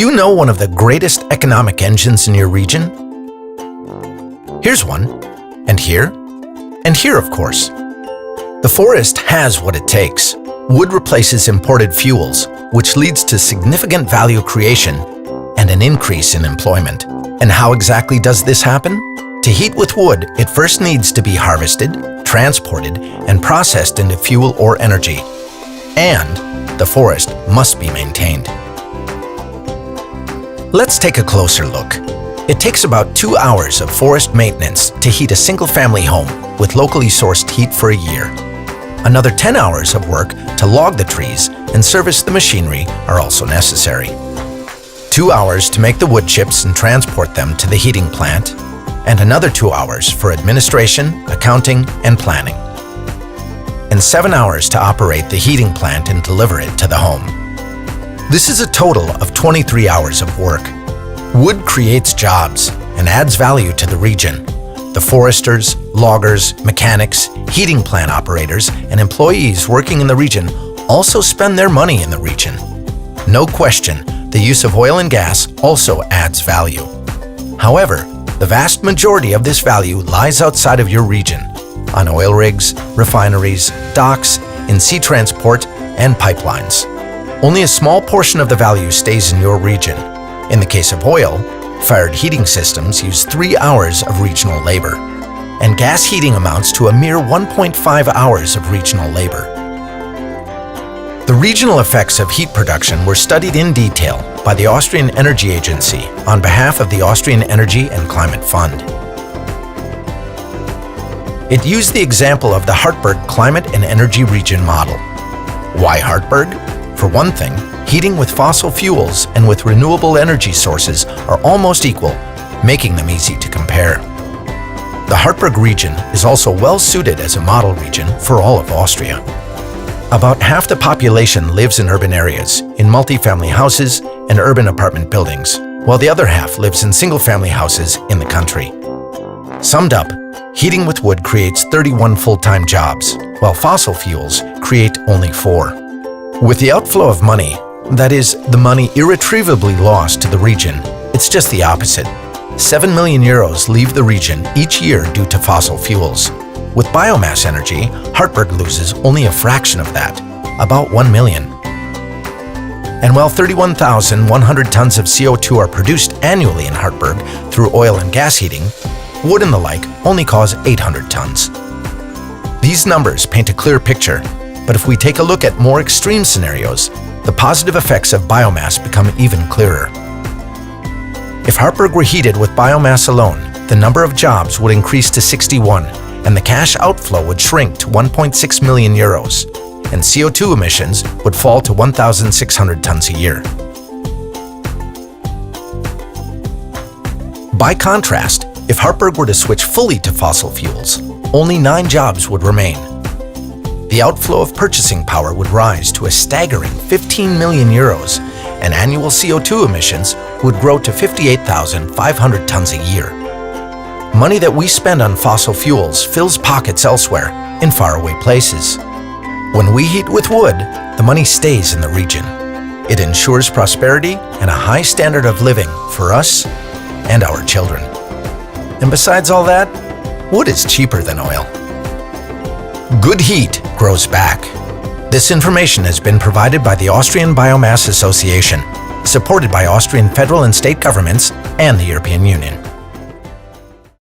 you know one of the greatest economic engines in your region? Here's one, and here, of course. The forest has what it takes. Wood replaces imported fuels, which leads to significant value creation and an increase in employment. And how exactly does this happen? To heat with wood, it first needs to be harvested, transported, and processed into fuel or energy. And the forest must be maintained. Let's take a closer look. It takes about 2 hours of forest maintenance to heat a single-family home with locally sourced heat for a year. Another 10 hours of work to log the trees and service the machinery are also necessary. 2 hours to make the wood chips and transport them to the heating plant, and another 2 hours for administration, accounting, and planning. And 7 hours to operate the heating plant and deliver it to the home. This is a total of 23 hours of work. Wood creates jobs and adds value to the region. The foresters, loggers, mechanics, heating plant operators, and employees working in the region also spend their money in the region. No question, the use of oil and gas also adds value. However, the vast majority of this value lies outside of your region, on oil rigs, refineries, docks, in sea transport, and pipelines. Only a small portion of the value stays in your region. In the case of oil-fired heating systems use 3 hours of regional labor, and gas heating amounts to a mere 1.5 hours of regional labor. The regional effects of heat production were studied in detail by the Austrian Energy Agency on behalf of the Austrian Energy and Climate Fund. It used the example of the Hartberg Climate and Energy Region model. Why Hartberg? For one thing, heating with fossil fuels and with renewable energy sources are almost equal, making them easy to compare. The Hartberg region is also well suited as a model region for all of Austria. About half the population lives in urban areas, in multi-family houses and urban apartment buildings, while the other half lives in single-family houses in the country. Summed up, heating with wood creates 31 full-time jobs, while fossil fuels create only 4. With the outflow of money, that is, the money irretrievably lost to the region, it's just the opposite. 7 million euros leave the region each year due to fossil fuels. With biomass energy, Hartberg loses only a fraction of that, about 1 million. And while 31,100 tons of CO2 are produced annually in Hartberg through oil and gas heating, wood and the like only cause 800 tons. These numbers paint a clear picture, but if we take a look at more extreme scenarios, the positive effects of biomass become even clearer. If Hartberg were heated with biomass alone, the number of jobs would increase to 61, and the cash outflow would shrink to 1.6 million euros, and CO2 emissions would fall to 1,600 tons a year. By contrast, if Hartberg were to switch fully to fossil fuels, only 9 jobs would remain. The outflow of purchasing power would rise to a staggering 15 million euros, and annual CO2 emissions would grow to 58,500 tons a year. Money that we spend on fossil fuels fills pockets elsewhere, in faraway places. When we heat with wood, the money stays in the region. It ensures prosperity and a high standard of living for us and our children. And besides all that, wood is cheaper than oil. Good heat grows back. This information has been provided by the Austrian Biomass Association, supported by Austrian federal and state governments and the European Union.